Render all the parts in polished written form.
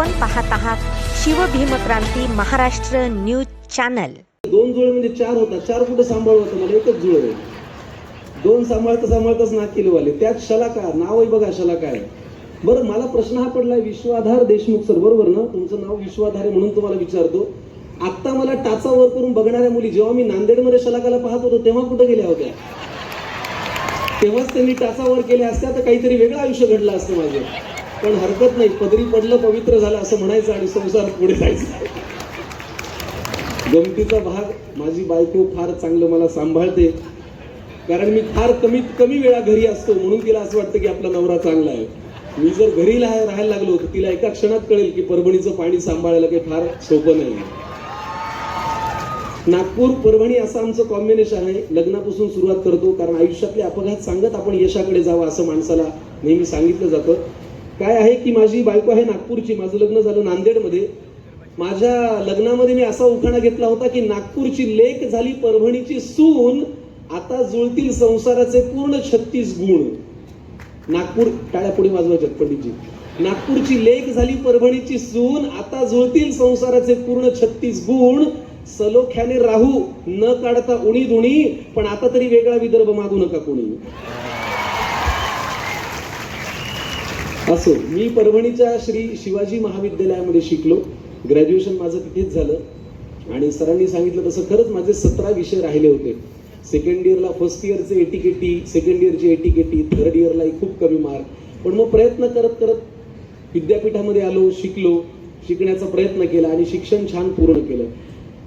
आपण पाहत आहात शिवभीमक्रांती महाराष्ट्र न्यूज चॅनल। दोन जुळे म्हणजे चार होता, चार कुठे सांभाळू होतं, मला एकच जुळे आहे. दोन सांभाळताच नाक किलो वाले, त्यात शलाका नावही बघा, शलाका आहे. बरं, मला प्रश्न हा पडलाय, विश्वाधार देशमुख सर बरोबर ना, तुमचं नाव विश्वाधार आहे म्हणून तुम्हाला विचारतो. आता मला टाचा वर करून बघणाऱ्या मुली, जेव्हा मी नांदेडमध्ये शलाकाला पाहत होतो तेव्हा कुठे गेल्या होत्या? तेव्हाच त्यांनी टाचा वर केल्या असत्या तर काहीतरी वेगळं आयुष्य घडलं असतं माझं. पण हरकत नाही, पदरी पडलं पवित्र झालं असं म्हणायचं आणि संसार पुढे जायचं. गमतीचा भाग, माझी बायको फार चांगलं मला सांभाळते, कारण मी फार कमीत कमी वेळा घरी असतो म्हणून तिला असं वाटतं की आपला नवरा चांगला आहे. मी जर घरी राहायला लागलो तर तिला एका क्षणात कळेल की परभणीचं पाणी सांभाळायला काही फार सोपं नाही. नागपूर परभणी असं आमचं कॉम्बिनेशन आहे. लग्नापासून सुरुवात करतो, कारण आयुष्यातले अपघात सांगत आपण यशाकडे जावं असं माणसाला नेहमी सांगितलं जातं. काय आहे की माझी बायको आहे नागपूरची, माझं लग्न झालं नांदेडमध्ये. माझ्या लग्नामध्ये मी असा उखाणा घेतला होता की नागपूरची लेक झाली परभणीची सून, आता जुळतील संसाराचे पूर्ण 36 गुण. नागपूर, टाळ्या पुढे वाजवायच्यात पंडितजी. नागपूरची लेक झाली परभणीची सून, आता जुळतील संसाराचे पूर्ण 36 गुण. सलोख्याने राहू न काढता उणी दुणी, पण आता तरी वेगळा विदर्भ मागू नका कोणी. असो, मी परभणीच्या श्री शिवाजी महाविद्यालयामध्ये शिकलो. ग्रॅज्युएशन माझं तिथेच झालं आणि सरांनी सांगितलं तसं खरंच माझे 17 विषय राहिले होते. सेकंड इयरला फर्स्ट इयरचे 80-80, सेकंड इयरचे 80-80, थर्ड इयरलाही खूप कमी मार्क. पण मग प्रयत्न करत करत विद्यापीठामध्ये आलो, शिकण्याचा प्रयत्न केला आणि शिक्षण छान पूर्ण केलं.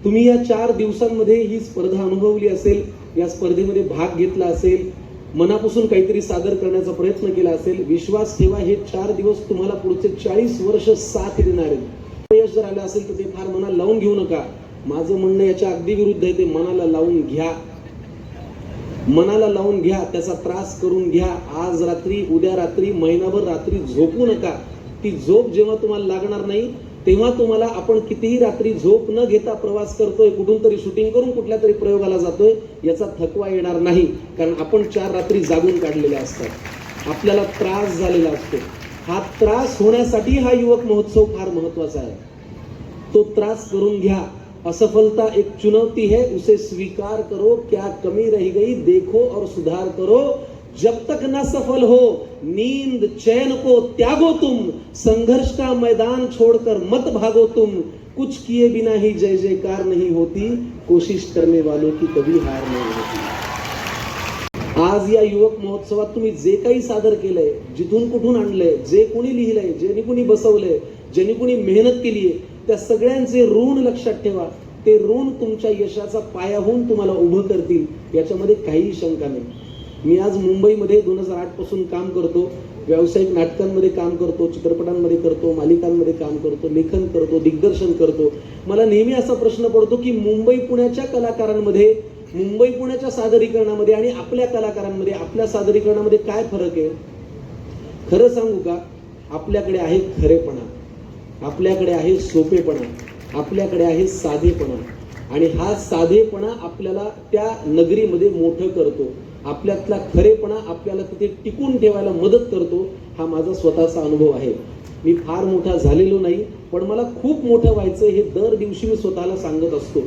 तुम्ही या 4 दिवसांमध्ये ही स्पर्धा अनुभवली असेल, या स्पर्धेमध्ये भाग घेतला असेल, मनापासून काहीतरी सादर करण्याचा प्रयत्न केला असेल. विश्वास ठेवा, हे 4 दिवस तुम्हाला पुढचे 40 वर्ष साथ देणार आहेत. यश जर आलं असेल तर ते फार मनाला लावून घेऊ नका. माझं म्हणणं याच्या अगदी विरुद्ध आहे, ते मनाला लावून घ्या. मनाला लावून घ्या, त्याचा त्रास करून घ्या. आज रात्री, उद्या रात्री, महिनाभर रात्री झोपू नका. ती झोप जेव्हा तुम्हाला लागणार नाही तेव्हा तुम्हाला, आपण कितीही रात्री झोप न घेता प्रवास करतोय, कुठून तरी शूटिंग करून कुठल्या तरी प्रयोगाला जातोय, याचा थकवा येणार नाही. कारण आपण 4 रात्री जागून काढलेल्या असतात, आपल्याला त्रास झालेला असतो. हा त्रास होण्यासाठी हा युवक महोत्सव फार महत्वाचा आहे. तो त्रास करून घ्या. असफलता एक चुनौती है, उसे स्वीकार करो. क्या कमी रह गई देखो और सुधार करो. जब तक न सफल हो नींद चैन को त्यागो तुम. संघर्ष का मैदान छोड़कर मत भागो तुम. कुछ किए बिना ही जय जयकार नहीं होती. कोशिश करने वालों की कभी हार नहीं होती. आज या युवक महोत्सवात तुम्ही जे काही सादर केलंय, जिथून कुठून आणलंय, जे कोणी लिहिलंय, ज्यांनी कुणी बसवलंय, ज्यांनी कुणी मेहनत केलीये, त्या सगळ्यांचे ऋण लक्षात ठेवा. ते ऋण तुमच्या यशाचा पाया होऊन तुम्हाला उभं करतील, याच्यामध्ये काहीही शंका नाही. मी आज मुंबईमध्ये 2008 पासून काम करतो. व्यावसायिक नाटकांमध्ये काम करतो, चित्रपटांमध्ये करतो, मालिकांमध्ये काम करतो, लेखन करतो, दिग्दर्शन करतो. मला नेहमी असा प्रश्न पडतो की मुंबई पुण्याच्या कलाकारांमध्ये, मुंबई पुण्याच्या सादरीकरणामध्ये आणि आपल्या कलाकारांमध्ये, आपल्या सादरीकरणामध्ये काय फरक आहे? खरं सांगू का, आपल्याकडे आहे खरेपणा, आपल्याकडे आहे सोपेपणा, आपल्याकडे आहे साधेपणा. आणि हा साधेपणा आपल्याला त्या नगरीमध्ये मोठं करतो. आपल्यातला खरेपणा आपल्याला तिथे टिकून ठेवायला मदत करतो. हा माझा स्वतःचा अनुभव आहे. मी फार मोठा झालेलो नाही, पण मला खूप मोठं व्हायचं हे दर दिवशी मी स्वतःला सांगत असतो.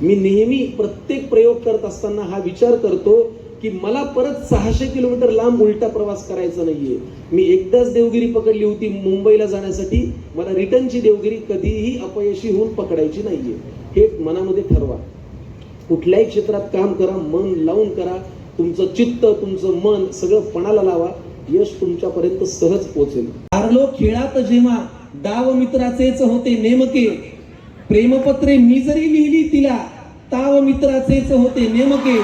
मी नेहमी प्रत्येक प्रयोग करत असताना हा विचार करतो की मला परत 600 किलोमीटर लांब उलटा प्रवास करायचा नाहीये. मी एकदाच देवगिरी पकडली होती मुंबईला जाण्यासाठी, मला रिटर्नची देवगिरी कधीही अपयशी होऊन पकडायची नाहीये. हे मनामध्ये ठरवा. कुठल्याही क्षेत्रात काम करा, मन लावून करा. तुमचं चित्त, तुमचं मन सगळं पणाला लावा. यश तुमच्यापर्यंत सहज पोहोचेल. हारलो खेळात जेव्हा डाव मित्राचेच होते नेमके. प्रेमपत्रे मी जरी लिहिली तिला, ताव मित्राचेच होते नेमके.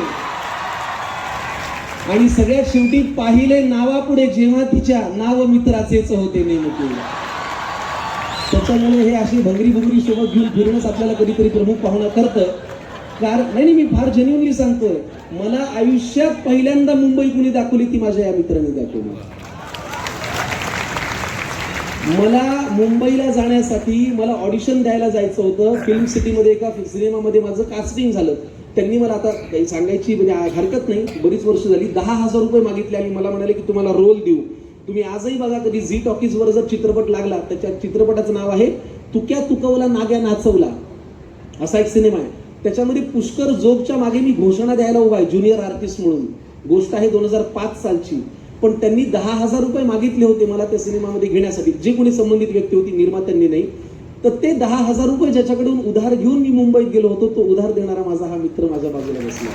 आणि सगळ्यात शेवटी पाहिले नावापुढे जेव्हा तिच्या, नाव मित्राचेच होते नेमके. त्याच्यामुळे हे अशी भंगरी सोबत घेऊन फिरणंच आपल्याला कधीतरी प्रमुख पाहुणा करतं. नाही, मी फार जेन्युइनली सांगतोय. मला आयुष्यात पहिल्यांदा मुंबई कुणी दाखवली, ती माझ्या या मित्रांनी दाखवली. मला मुंबईला जाण्यासाठी मला ऑडिशन द्यायला जायचं होतं. फिल्म सिटीमध्ये एका सिनेमामध्ये माझं कास्टिंग झालं. त्यांनी मला, आता काही सांगायची म्हणजे हरकत नाही, बरीच वर्ष झाली, 10,000 रुपये मागितले आणि मला म्हणाले की तुम्हाला रोल देऊ, तुम्ही आजही बघा, कधी झी टॉकीज वर जर चित्रपट लागला, त्याच्या चित्रपटाचं नाव आहे तुक्या तुकवला नाग्या नाचवला, असा एक सिनेमा आहे. त्याच्यामध्ये पुष्कर जोगच्या मागे मी घोषणा द्यायला उभा आहे ज्युनियर आर्टिस्ट म्हणून. गोष्ट आहे 2005 सालची. पण त्यांनी 10,000 रुपये मागितले होते मला त्या सिनेमामध्ये घेण्यासाठी, जे कोणी संबंधित व्यक्ती होती, निर्मात्यांनी नाही. तर ते 10,000 रुपये ज्याच्याकडून उधार घेऊन मी मुंबईत गेलो होतो, तो उधार देणारा माझा हा मित्र माझ्या बाजूला बसला.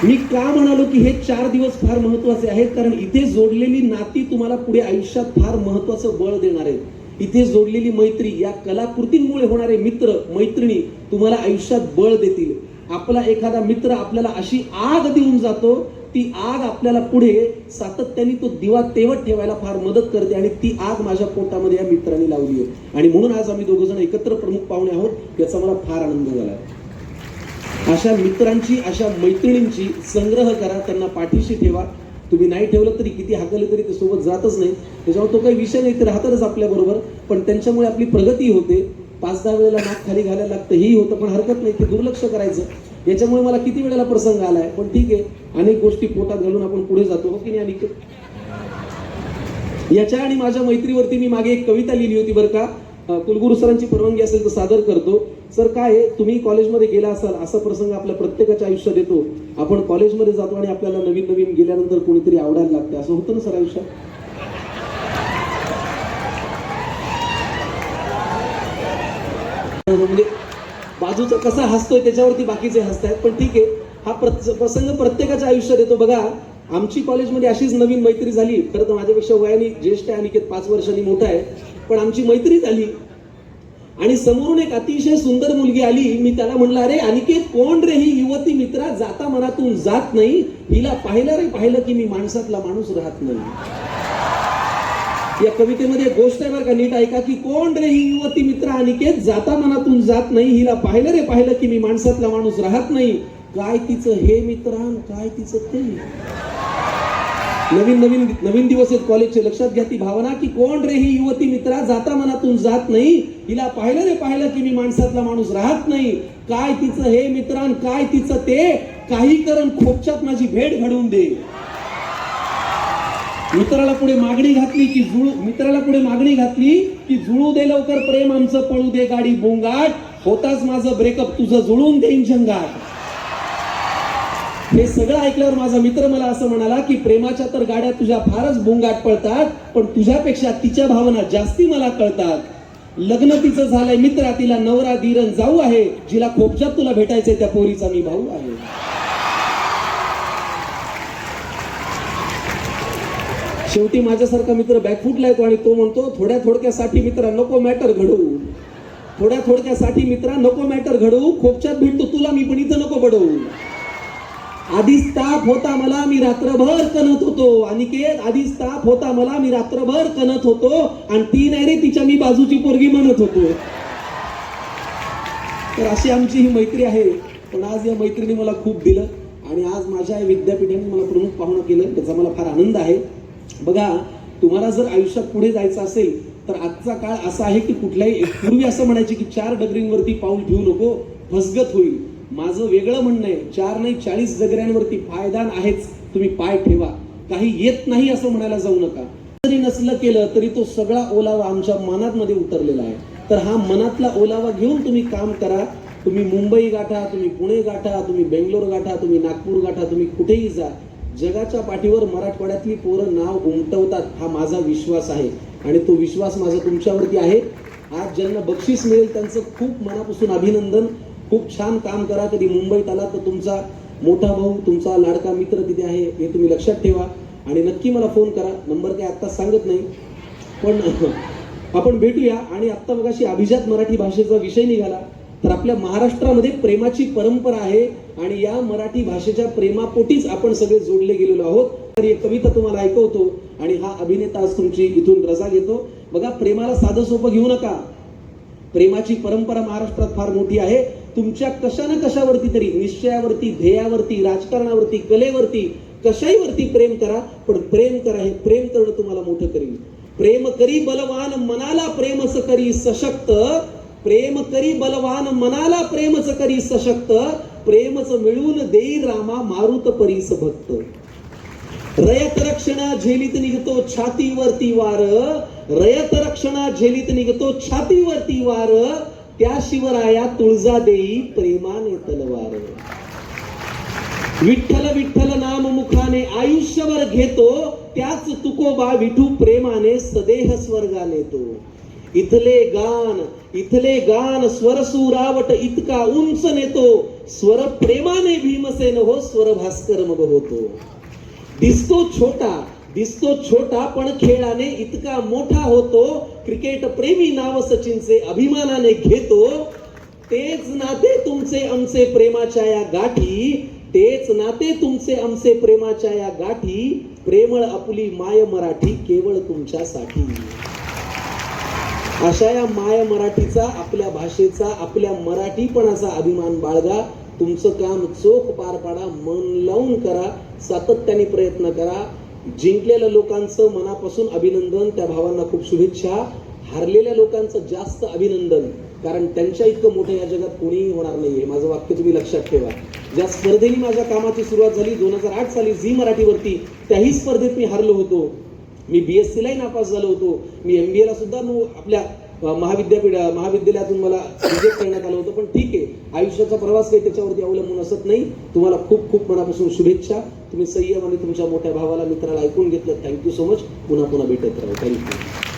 मी का म्हणालो की हे 4 दिवस फार महत्वाचे आहेत, कारण इथे जोडलेली नाती तुम्हाला पुढे आयुष्यात फार महत्वाचं बळ देणार आहेत. इथे जोडलेली मैत्री, या कलाकृतींमुळे होणारे मित्र मैत्रिणी तुम्हाला आयुष्यात बळ देतील. आपला एखादा मित्र आपल्याला अशी आग देऊन जातो, ती आग आपल्याला पुढे सातत्याने तो दिवा तेवत ठेवायला फार मदत करते, आणि ती आग माझ्या पोटामध्ये या मित्रांनी लावली आहे. आणि म्हणून आज आम्ही दोघ जण एकत्र प्रमुख पाहुणे आहोत, याचा मला फार आनंद झाला. अशा मित्रांची, अशा मैत्रिणींची संग्रह करा, त्यांना पाठीशी ठेवा. तुम्ही नाही ठेवलं तरी, किती हाकले तरी ते सोबत जातच नाही, त्याच्यामुळे तो काही विषय नाही, ते राहतातच आपल्या बरोबर. पण त्यांच्यामुळे आपली प्रगती होते. 5-10 वेळेला नाक खाली घालायला लागतं, हेही होतं, पण हरकत नाही, ते दुर्लक्ष करायचं. याच्यामुळे मला किती वेळेला प्रसंग आलाय, पण ठीक आहे, अनेक गोष्टी पोटात घालून आपण पुढे जातो, हो की नाही अनिकेत? याच्या आणि माझ्या मैत्रीवरती मी मागे एक कविता लिहिली होती बरं का. कुलगुरू सरांची परवानगी असेल तर सादर करतो. सर, काय आहे, तुम्ही कॉलेजमध्ये गेला असाल, असा प्रसंग आपल्या प्रत्येकाच्या आयुष्यात येतो. आपण कॉलेजमध्ये जातो आणि आपल्याला नवीन नवीन गेल्यानंतर कोणीतरी आवडायला लागते, असं होतं ना सर आयुष्यात? म्हणजे बाजूचा कसा हसतोय त्याच्यावरती बाकीचे हसतायत, पण ठीक आहे, हा प्रसंग प्रत्येकाच्या आयुष्यात येतो. बघा, आमची कॉलेजमध्ये अशीच नवीन मैत्री झाली. खरं तर माझ्यापेक्षा वयाने ज्येष्ठ आहे, अनिकेत 5 वर्षांनी मोठा आहे, पण आमची मैत्री झाली. आणि समोरून एक अतिशय सुंदर मुलगी आली. मी त्याला म्हणलं, अरे अनिकेत, कोण रे ही युवती मित्रा, जाता मनातून जात नाही, हिला पाहिलं रे पाहिलं की मी माणसातला माणूस राहत नाही. या कवितेमध्ये एक गोष्ट आहे बरं का, नीट ऐका, की कोण रे ही युवती मित्रा अनिकेत, जाता मनातून जात नाही, हिला पाहिलं रे पाहिलं की मी माणसातला माणूस राहत नाही, काय तिचं हे मित्रां, काय तिचं ते. नवीन दिवस आहेत कॉलेजचे, लक्षात घ्या ती भावना, की कोण रे ही युवती मित्रा, जाता मनातून जात नाही, हिला पाहिलं रे पाहिलं की मी माणसातला माणूस राहत नाही, काय तिचं हे मित्रां, काय तिचं ते, काही करण खोपच्यात माझी भेट घडवून दे. मित्राला पुढे मागणी घातली की जुळू दे लवकर प्रेम आमचं, पळू दे गाडी बोंगाट, होताच माझं ब्रेकअप, तुझं जुळून देईन झंगाट. हे सगळं ऐकल्यावर माझा मित्र मला असं म्हणाला, की प्रेमाच्या तर गाड्या तुझ्या फारच बोंगाट पळतात, पण तुझ्यापेक्षा तिच्या भावना जास्ती मला कळतात. लग्न तिचं झालंय मित्रा, तिला नवरा धीरण जाऊ आहे, जिला खोपच्यात तुला भेटायचंय त्या पोरीचा मी भाऊ आहे. शेवटी माझ्यासारखा मित्र बॅकफुटला येतो आणि तो म्हणतो, थोड्या थोडक्यासाठी मित्रा नको मॅटर घडवू, थोड्या थोडक्यासाठी मित्रा नको मॅटर घडवू, खोपच्यात भेटतो तुला मी, पण इथं नको बडवू. आधीच ताप होता मला, मी रात्रभर कणत होतो अनिकेत, आधीच ताप होता मला, मी रात्रभर कणत होतो, आणि ती नाही रे तिच्या मी बाजूची पोरगी म्हणत होतो. तर अशी आमची ही मैत्री आहे. पण आज या मैत्रिणी मला खूप दिलं, आणि आज माझ्या विद्यापीठाने मला प्रमुख पाहुणं केलं, त्याचा मला फार आनंद आहे. बघा, तुम्हाला जर आयुष्यात पुढे जायचं असेल तर आजचा काळ असा आहे की कुठल्याही, पूर्वी असं म्हणायचे की 4 डगरींवरती पाऊल ठेवू नको, फसगत होईल. माझं वेगळं म्हणणं आहे, 4 नाही 40 डगऱ्यांवरती पायदान आहेच, तुम्ही पाय ठेवा. काही येत नाही असं म्हणायला जाऊ नका. जरी नसलं केलं तरी तो सगळा ओलावा आमच्या मनात उतरलेला आहे. तर हा मनातला ओलावा घेऊन तुम्ही काम करा. तुम्ही मुंबई गाठा, तुम्ही पुणे गाठा, तुम्ही बेंगलोर गाठा, तुम्ही नागपूर गाठा, तुम्ही कुठेही जा, जगाच्या पाठीवर मराठवाड्यातली पोरं नाव उमटवतात, हा माझा विश्वास आहे. आणि तो विश्वास माझा तुमच्यावरती आहे. आज ज्यांना बक्षीस मिळेल त्यांचं खूप मनापासून अभिनंदन. खूप छान काम करा. कधी मुंबईत आला तर तुमचा मोठा भाऊ, तुमचा लाडका मित्र तिथे आहे, हे तुम्ही लक्षात ठेवा. आणि नक्की मला फोन करा. नंबर काय आत्ता सांगत नाही, पण आपण भेटूया. आणि आत्ता मगाशी अभिजात मराठी भाषेचा विषय निघाला, तर आपल्या महाराष्ट्रामध्ये प्रेमाची परंपरा आहे, आणि या मराठी भाषेच्या प्रेमापोटीच आपण सगळे जोडले गेलेलो आहोत. तर एक कविता तुम्हाला ऐकवतो, आणि हा अभिनेता आज तुमची इथून रजा घेतो. बघा, प्रेमाला साधं सोपं घेऊ नका. प्रेमाची परंपरा महाराष्ट्रात फार मोठी आहे. तुमच्या कशा ना कशावरती तरी, निश्चयावरती, ध्येयावरती, राजकारणावरती, कलेवरती, कशाहीवरती प्रेम करा. पण प्रेम करा, हे प्रेम करणं तुम्हाला मोठं करेल. प्रेम करी बलवान मनाला प्रेमच करी सशक्त, प्रेम करी बलवान मनाला प्रेमच करी सशक्त, प्रेमच मिळून देई रामा मारुत परीस भक्त. रयत रक्षणा झेलीत निघतो छातीवरती वार, रयत रक्षणा झेलीत निघतो छातीवरती वार, त्या शिवराया तुळजा देई प्रेमाने तलवार. विठ्ठल विठ्ठल नाम मुखाने आयुष्यभर घेतो, त्याच तुकोबा विठू प्रेमाने सदेह स्वर्गा नेतो. इथले गान स्वर सुरावट इतका उंच नेतो, स्वर प्रेमाने भीमसेन हो स्वर भास्कर मग होतो. दिसतो छोटा पण खेळाने इतका मोठा होतो, क्रिकेट प्रेमी नाव सचिनचे अभिमानाने घेतो. तेच नाते तुमचे आमचे प्रेमाच्या या गाठी, तेच नाते तुमचे आमचे प्रेमाच्या या गाठी, प्रेमळ आपुली माय मराठी केवळ तुमच्यासाठी. अशा या माय मराठीचा, आपल्या भाषेचा, आपल्या मराठीपणाचा अभिमान बाळगा. तुमचं काम चोख पार पाडा, मन लावून करा, सातत्याने प्रयत्न करा. जिंकलेल्या लोकांचं मनापासून अभिनंदन, त्या भावांना खूप शुभेच्छा. हारलेल्या लोकांचं जास्त अभिनंदन, कारण त्यांच्या इतकं मोठं या जगात कोणीही होणार नाहीये. माझं वाक्य तुम्ही लक्षात ठेवा. ज्या स्पर्धेने माझ्या कामाची सुरुवात झाली 2008 साली झी मराठीवरती, त्याही स्पर्धेत मी हारलो होतो. मी BSc लाही नापास झालो होतो. मी MBA ला सुद्धा आपल्या महाविद्यालयातून मला रिजेक्ट करण्यात आलं होतं. पण ठीक आहे, आयुष्याचा प्रवास काही त्याच्यावरती अवलंबून असत नाही. तुम्हाला खूप खूप मनापासून शुभेच्छा. तुम्ही संयम आणि तुमच्या मोठ्या भावाला, मित्राला ऐकून घेतलं. Thank you so much. पुन्हा भेटत राहू. थँक्यू.